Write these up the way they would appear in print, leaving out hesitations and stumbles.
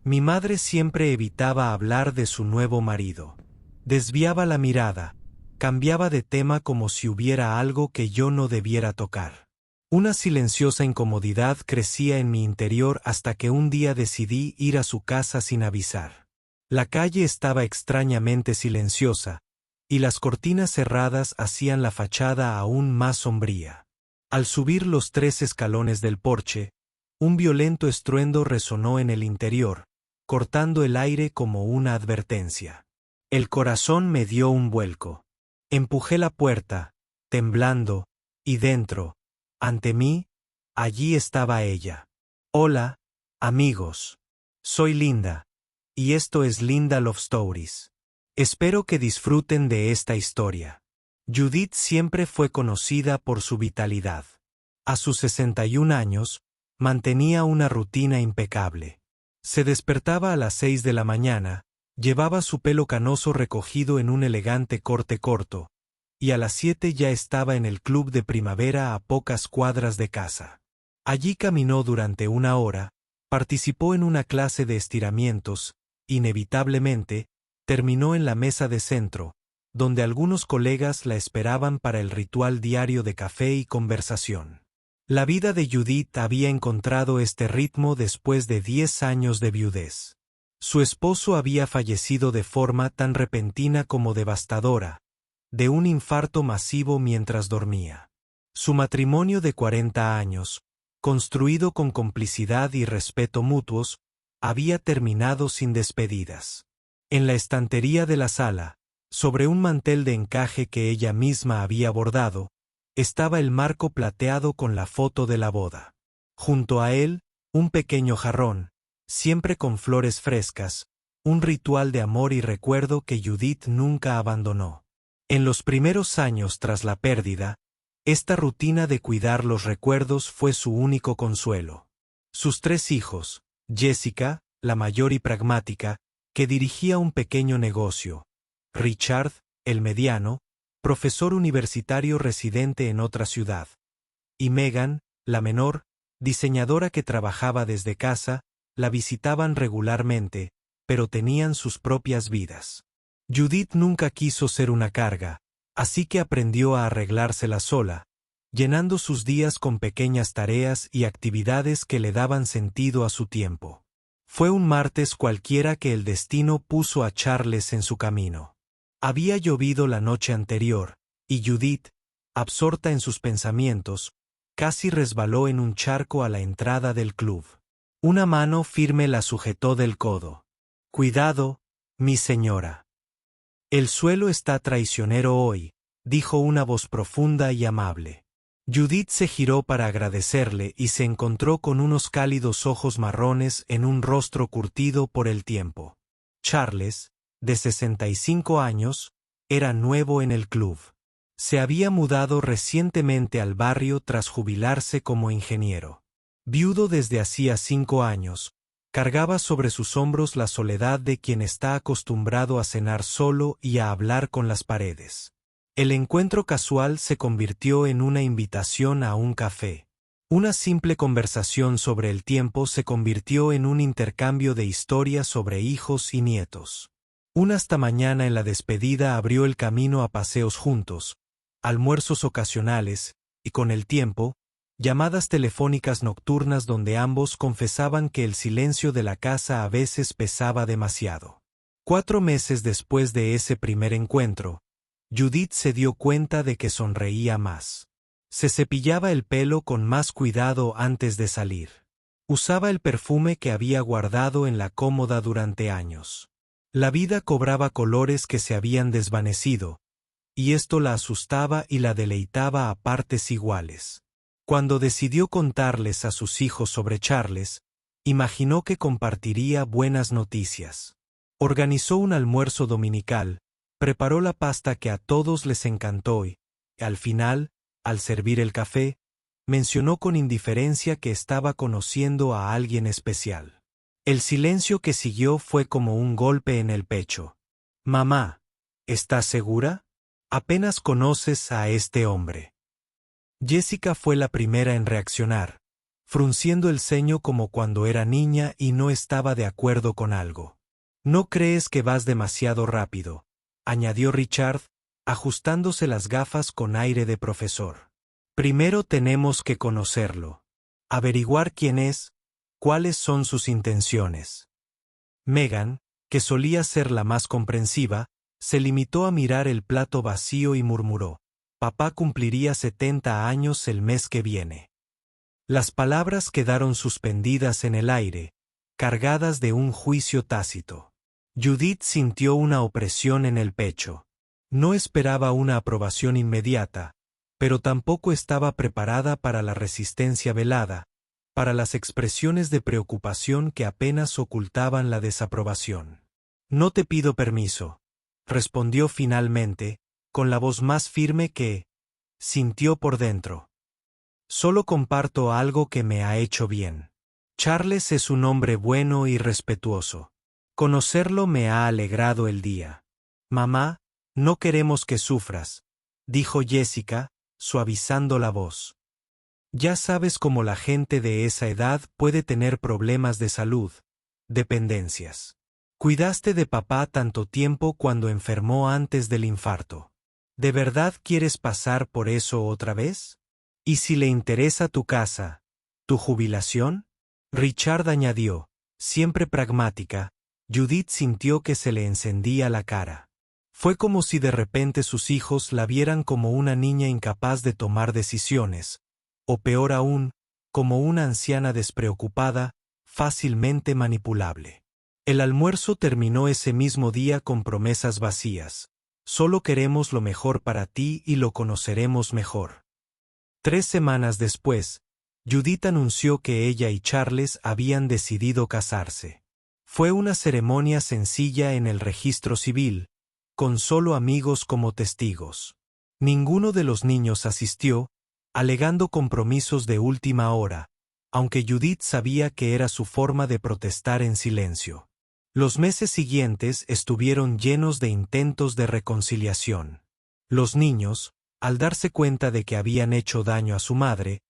Mi madre siempre evitaba hablar de su nuevo marido. Desviaba la mirada, cambiaba de tema como si hubiera algo que yo no debiera tocar. Una silenciosa incomodidad crecía en mi interior hasta que un día decidí ir a su casa sin avisar. La calle estaba extrañamente silenciosa, y las cortinas cerradas hacían la fachada aún más sombría. Al subir los 3 escalones del porche, un violento estruendo resonó en el interior, cortando el aire como una advertencia. El corazón me dio un vuelco. Empujé la puerta, temblando, y dentro, ante mí, allí estaba ella. Hola, amigos. Soy Linda, y esto es Linda Love Stories. Espero que disfruten de esta historia. Judith siempre fue conocida por su vitalidad. A sus 61 años, mantenía una rutina impecable. Se despertaba a las 6 de la mañana, llevaba su pelo canoso recogido en un elegante corte corto, y a las 7 ya estaba en el club de primavera a pocas cuadras de casa. Allí caminó durante una hora, participó en una clase de estiramientos, inevitablemente, terminó en la mesa de centro, donde algunos colegas la esperaban para el ritual diario de café y conversación. La vida de Judith había encontrado este ritmo después de 10 años de viudez. Su esposo había fallecido de forma tan repentina como devastadora, de un infarto masivo mientras dormía. Su matrimonio de 40 años, construido con complicidad y respeto mutuos, había terminado sin despedidas. En la estantería de la sala, sobre un mantel de encaje que ella misma había bordado, estaba el marco plateado con la foto de la boda. Junto a él, un pequeño jarrón, siempre con flores frescas, un ritual de amor y recuerdo que Judith nunca abandonó. En los primeros años tras la pérdida, esta rutina de cuidar los recuerdos fue su único consuelo. Sus 3 hijos, Jessica, la mayor y pragmática, que dirigía un pequeño negocio, Richard, el mediano, profesor universitario residente en otra ciudad, y Megan, la menor, diseñadora que trabajaba desde casa, la visitaban regularmente, pero tenían sus propias vidas. Judith nunca quiso ser una carga, así que aprendió a arreglársela sola, llenando sus días con pequeñas tareas y actividades que le daban sentido a su tiempo. Fue un martes cualquiera que el destino puso a Charles en su camino. Había llovido la noche anterior, y Judith, absorta en sus pensamientos, casi resbaló en un charco a la entrada del club. Una mano firme la sujetó del codo. «Cuidado, mi señora. El suelo está traicionero hoy», dijo una voz profunda y amable. Judith se giró para agradecerle y se encontró con unos cálidos ojos marrones en un rostro curtido por el tiempo. Charles, de 65 años, era nuevo en el club. Se había mudado recientemente al barrio tras jubilarse como ingeniero. Viudo desde hacía 5 años, cargaba sobre sus hombros la soledad de quien está acostumbrado a cenar solo y a hablar con las paredes. El encuentro casual se convirtió en una invitación a un café. Una simple conversación sobre el tiempo se convirtió en un intercambio de historias sobre hijos y nietos. Una hasta mañana en la despedida abrió el camino a paseos juntos, almuerzos ocasionales, y con el tiempo, llamadas telefónicas nocturnas donde ambos confesaban que el silencio de la casa a veces pesaba demasiado. 4 meses después de ese primer encuentro, Judith se dio cuenta de que sonreía más. Se cepillaba el pelo con más cuidado antes de salir. Usaba el perfume que había guardado en la cómoda durante años. La vida cobraba colores que se habían desvanecido, y esto la asustaba y la deleitaba a partes iguales. Cuando decidió contarles a sus hijos sobre Charles, imaginó que compartiría buenas noticias. Organizó un almuerzo dominical, preparó la pasta que a todos les encantó y, al final, al servir el café, mencionó con indiferencia que estaba conociendo a alguien especial. El silencio que siguió fue como un golpe en el pecho. «Mamá, ¿estás segura? Apenas conoces a este hombre». Jessica fue la primera en reaccionar. frunciendo el ceño como cuando era niña y no estaba de acuerdo con algo. «¿No crees que vas demasiado rápido?», añadió Richard, ajustándose las gafas con aire de profesor. «Primero tenemos que conocerlo. Averiguar quién es, cuáles son sus intenciones». Megan, que solía ser la más comprensiva, se limitó a mirar el plato vacío y murmuró: «Papá cumpliría 70 años el mes que viene». Las palabras quedaron suspendidas en el aire, cargadas de un juicio tácito. Judith sintió una opresión en el pecho. No esperaba una aprobación inmediata, pero tampoco estaba preparada para la resistencia velada, para las expresiones de preocupación que apenas ocultaban la desaprobación. «No te pido permiso», respondió finalmente, con la voz más firme que sintió por dentro. «Solo comparto algo que me ha hecho bien. Charles es un hombre bueno y respetuoso. Conocerlo me ha alegrado el día». «Mamá, no queremos que sufras», dijo Jessica, suavizando la voz. «Ya sabes cómo la gente de esa edad puede tener problemas de salud, dependencias. Cuidaste de papá tanto tiempo cuando enfermó antes del infarto. ¿De verdad quieres pasar por eso otra vez? ¿Y si le interesa tu casa, tu jubilación?». Richard añadió, siempre pragmática. Judith sintió que se le encendía la cara. Fue como si de repente sus hijos la vieran como una niña incapaz de tomar decisiones, o peor aún, como una anciana despreocupada, fácilmente manipulable. El almuerzo terminó ese mismo día con promesas vacías. «Solo queremos lo mejor para ti y lo conoceremos mejor». 3 semanas después, Judith anunció que ella y Charles habían decidido casarse. Fue una ceremonia sencilla en el registro civil, con solo amigos como testigos. Ninguno de los niños asistió, alegando compromisos de última hora, aunque Judith sabía que era su forma de protestar en silencio. Los meses siguientes estuvieron llenos de intentos de reconciliación. Los niños, al darse cuenta de que habían hecho daño a su madre,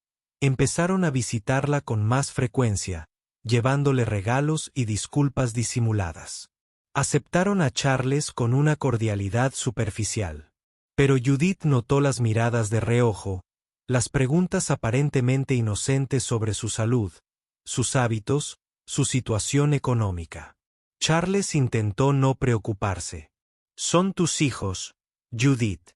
empezaron a visitarla con más frecuencia, llevándole regalos y disculpas disimuladas. Aceptaron a Charles con una cordialidad superficial. Pero Judith notó las miradas de reojo, las preguntas aparentemente inocentes sobre su salud, sus hábitos, su situación económica. Charles intentó no preocuparse. «Son tus hijos, Judith.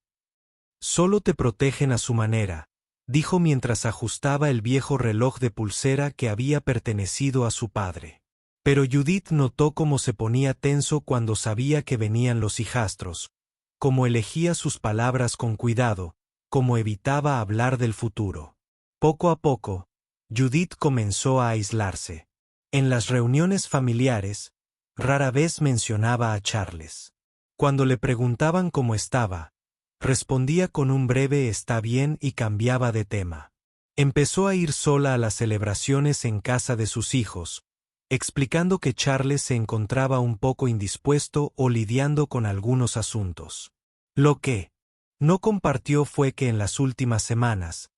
Solo te protegen a su manera», dijo mientras ajustaba el viejo reloj de pulsera que había pertenecido a su padre. Pero Judith notó cómo se ponía tenso cuando sabía que venían los hijastros, cómo elegía sus palabras con cuidado, cómo evitaba hablar del futuro. Poco a poco, Judith comenzó a aislarse. En las reuniones familiares, rara vez mencionaba a Charles. Cuando le preguntaban cómo estaba, respondía con un breve «está bien» y cambiaba de tema. Empezó a ir sola a las celebraciones en casa de sus hijos, explicando que Charles se encontraba un poco indispuesto o lidiando con algunos asuntos. Lo que no compartió fue que en las últimas semanas,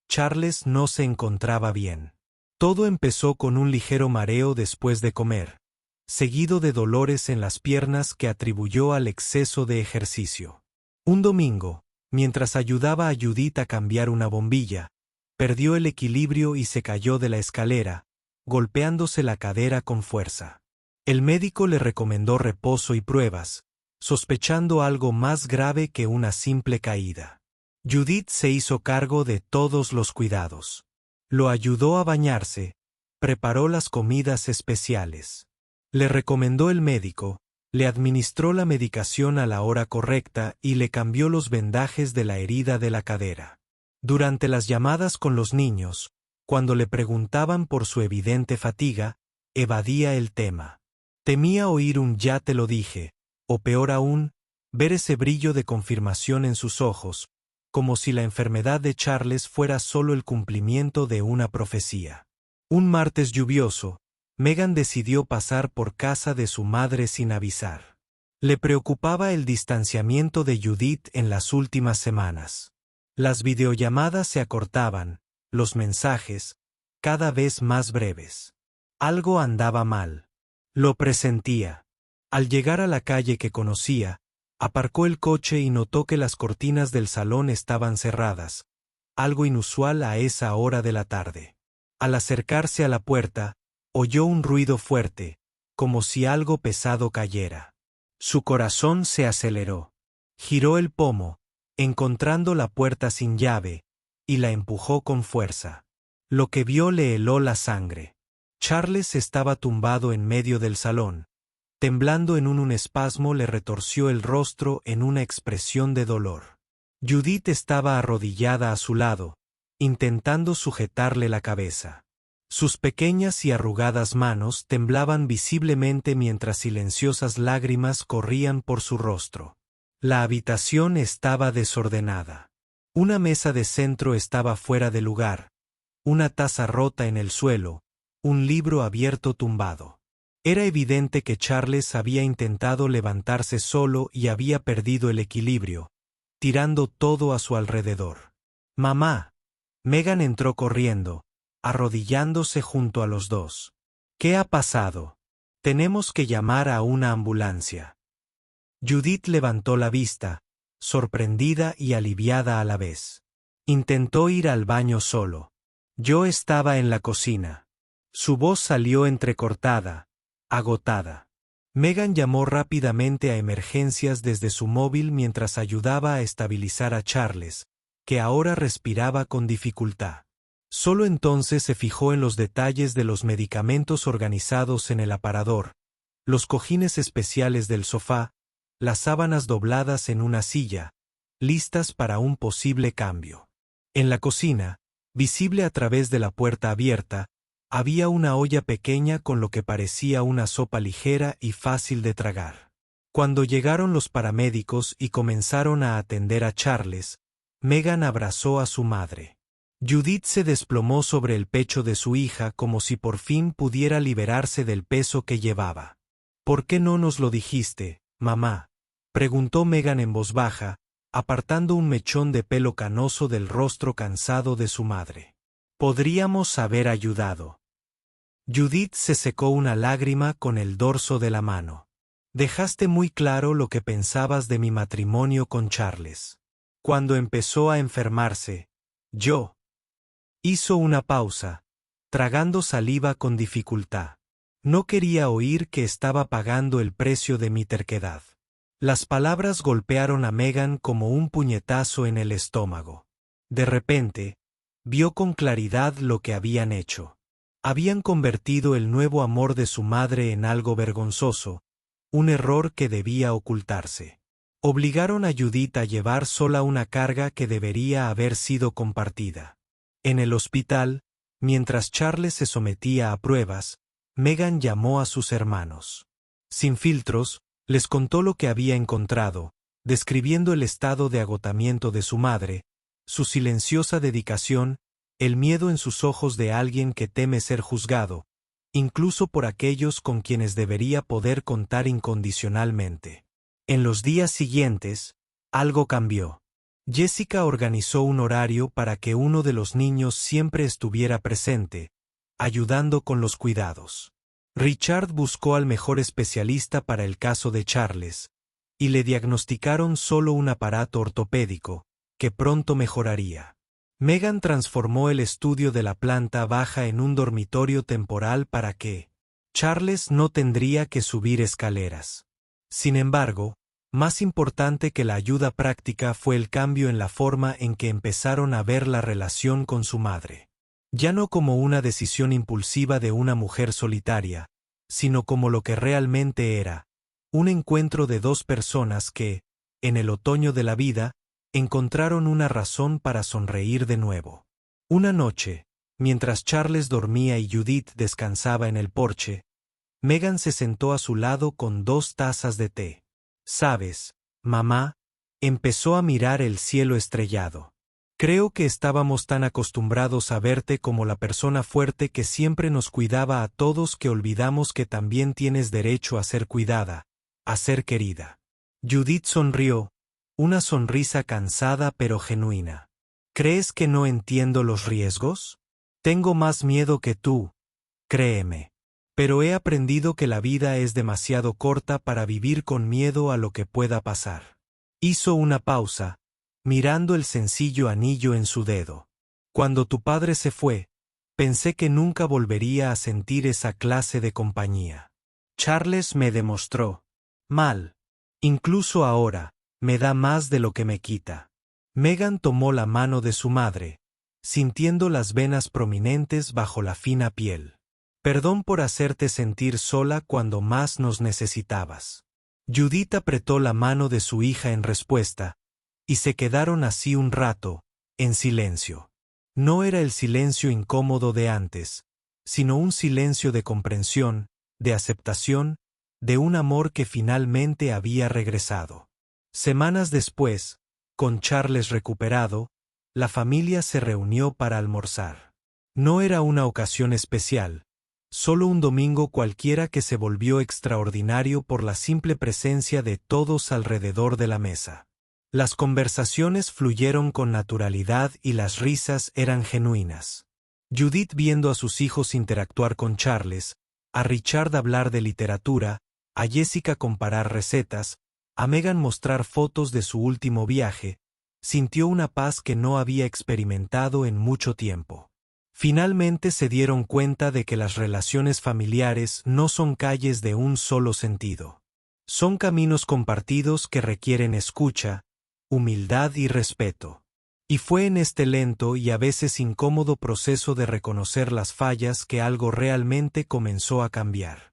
Charles no se encontraba bien. Todo empezó con un ligero mareo después de comer, seguido de dolores en las piernas que atribuyó al exceso de ejercicio. Un domingo, mientras ayudaba a Judith a cambiar una bombilla, perdió el equilibrio y se cayó de la escalera, golpeándose la cadera con fuerza. El médico le recomendó reposo y pruebas, sospechando algo más grave que una simple caída. Judith se hizo cargo de todos los cuidados. Lo ayudó a bañarse, preparó las comidas especiales. Le recomendó el médico, le administró la medicación a la hora correcta y le cambió los vendajes de la herida de la cadera. Durante las llamadas con los niños, cuando le preguntaban por su evidente fatiga, evadía el tema. Temía oír un «ya te lo dije», o peor aún, ver ese brillo de confirmación en sus ojos, como si la enfermedad de Charles fuera solo el cumplimiento de una profecía. Un martes lluvioso, Megan decidió pasar por casa de su madre sin avisar. Le preocupaba el distanciamiento de Judith en las últimas semanas. Las videollamadas se acortaban, los mensajes, cada vez más breves. Algo andaba mal. Lo presentía. Al llegar a la calle que conocía, aparcó el coche y notó que las cortinas del salón estaban cerradas, algo inusual a esa hora de la tarde. Al acercarse a la puerta, oyó un ruido fuerte, como si algo pesado cayera. Su corazón se aceleró. Giró el pomo, encontrando la puerta sin llave, y la empujó con fuerza. Lo que vio le heló la sangre. Charles estaba tumbado en medio del salón. Temblando en un espasmo le retorció el rostro en una expresión de dolor. Judith estaba arrodillada a su lado, intentando sujetarle la cabeza. Sus pequeñas y arrugadas manos temblaban visiblemente mientras silenciosas lágrimas corrían por su rostro. La habitación estaba desordenada. Una mesa de centro estaba fuera de lugar, una taza rota en el suelo, un libro abierto tumbado. Era evidente que Charles había intentado levantarse solo y había perdido el equilibrio, tirando todo a su alrededor. «Mamá». Megan entró corriendo, arrodillándose junto a los dos. «¿Qué ha pasado? Tenemos que llamar a una ambulancia». Judith levantó la vista, sorprendida y aliviada a la vez. Intentó ir al baño solo. Yo estaba en la cocina. Su voz salió entrecortada, agotada. Megan llamó rápidamente a emergencias desde su móvil mientras ayudaba a estabilizar a Charles, que ahora respiraba con dificultad. Solo entonces se fijó en los detalles de los medicamentos organizados en el aparador, los cojines especiales del sofá, las sábanas dobladas en una silla, listas para un posible cambio. En la cocina, visible a través de la puerta abierta, había una olla pequeña con lo que parecía una sopa ligera y fácil de tragar. Cuando llegaron los paramédicos y comenzaron a atender a Charles, Megan abrazó a su madre. Judith se desplomó sobre el pecho de su hija como si por fin pudiera liberarse del peso que llevaba. «¿Por qué no nos lo dijiste, mamá?», preguntó Megan en voz baja, apartando un mechón de pelo canoso del rostro cansado de su madre. «Podríamos haber ayudado». Judith se secó una lágrima con el dorso de la mano. «Dejaste muy claro lo que pensabas de mi matrimonio con Charles. Cuando empezó a enfermarse, yo». Hizo una pausa, tragando saliva con dificultad. No quería oír que estaba pagando el precio de mi terquedad. Las palabras golpearon a Megan como un puñetazo en el estómago. De repente, vio con claridad lo que habían hecho. Habían convertido el nuevo amor de su madre en algo vergonzoso, un error que debía ocultarse. Obligaron a Judith a llevar sola una carga que debería haber sido compartida. En el hospital, mientras Charles se sometía a pruebas, Megan llamó a sus hermanos. Sin filtros, les contó lo que había encontrado, describiendo el estado de agotamiento de su madre, su silenciosa dedicación, el miedo en sus ojos de alguien que teme ser juzgado, incluso por aquellos con quienes debería poder contar incondicionalmente. En los días siguientes, algo cambió. Jessica organizó un horario para que uno de los niños siempre estuviera presente, ayudando con los cuidados. Richard buscó al mejor especialista para el caso de Charles, y le diagnosticaron solo un aparato ortopédico, que pronto mejoraría. Megan transformó el estudio de la planta baja en un dormitorio temporal para que Charles no tendría que subir escaleras. Sin embargo, más importante que la ayuda práctica fue el cambio en la forma en que empezaron a ver la relación con su madre. Ya no como una decisión impulsiva de una mujer solitaria, sino como lo que realmente era, un encuentro de dos personas que, en el otoño de la vida, encontraron una razón para sonreír de nuevo. Una noche, mientras Charles dormía y Judith descansaba en el porche, Megan se sentó a su lado con 2 tazas de té. «¿Sabes, mamá?», empezó a mirar el cielo estrellado. «Creo que estábamos tan acostumbrados a verte como la persona fuerte que siempre nos cuidaba a todos que olvidamos que también tienes derecho a ser cuidada, a ser querida». Judith sonrió, una sonrisa cansada pero genuina. «¿Crees que no entiendo los riesgos? Tengo más miedo que tú, créeme. Pero he aprendido que la vida es demasiado corta para vivir con miedo a lo que pueda pasar. Hizo una pausa, mirando el sencillo anillo en su dedo. Cuando tu padre se fue, pensé que nunca volvería a sentir esa clase de compañía. Charles me demostró. Mal. Incluso ahora, me da más de lo que me quita. Meghan tomó la mano de su madre, sintiendo las venas prominentes bajo la fina piel. Perdón por hacerte sentir sola cuando más nos necesitabas. Judith apretó la mano de su hija en respuesta, y se quedaron así un rato, en silencio. No era el silencio incómodo de antes, sino un silencio de comprensión, de aceptación, de un amor que finalmente había regresado. Semanas después, con Charles recuperado, la familia se reunió para almorzar. No era una ocasión especial, solo un domingo cualquiera que se volvió extraordinario por la simple presencia de todos alrededor de la mesa. Las conversaciones fluyeron con naturalidad y las risas eran genuinas. Judith, viendo a sus hijos interactuar con Charles, a Richard hablar de literatura, a Jessica comparar recetas, a Meghan mostrar fotos de su último viaje, sintió una paz que no había experimentado en mucho tiempo. Finalmente se dieron cuenta de que las relaciones familiares no son calles de un solo sentido. Son caminos compartidos que requieren escucha, humildad y respeto. Y fue en este lento y a veces incómodo proceso de reconocer las fallas que algo realmente comenzó a cambiar.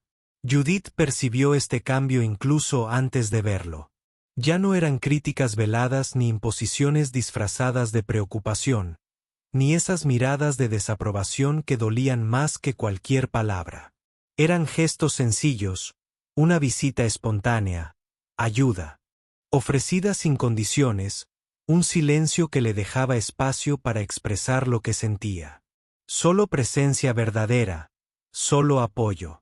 Judith percibió este cambio incluso antes de verlo. Ya no eran críticas veladas ni imposiciones disfrazadas de preocupación, ni esas miradas de desaprobación que dolían más que cualquier palabra. Eran gestos sencillos, una visita espontánea, ayuda, ofrecida sin condiciones, un silencio que le dejaba espacio para expresar lo que sentía. Solo presencia verdadera, solo apoyo,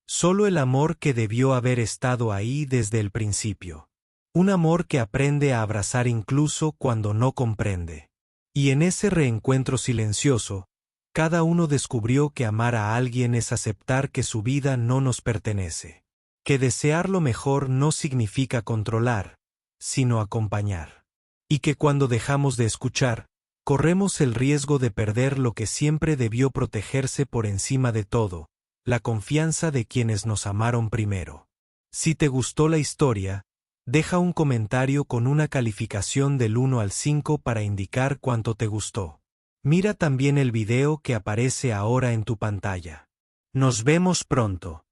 solo el amor que debió haber estado ahí desde el principio. Un amor que aprende a abrazar incluso cuando no comprende. Y en ese reencuentro silencioso, cada uno descubrió que amar a alguien es aceptar que su vida no nos pertenece. Que desear lo mejor no significa controlar, sino acompañar. Y que cuando dejamos de escuchar, corremos el riesgo de perder lo que siempre debió protegerse por encima de todo, la confianza de quienes nos amaron primero. Si te gustó la historia, deja un comentario con una calificación del 1 al 5 para indicar cuánto te gustó. Mira también el video que aparece ahora en tu pantalla. Nos vemos pronto.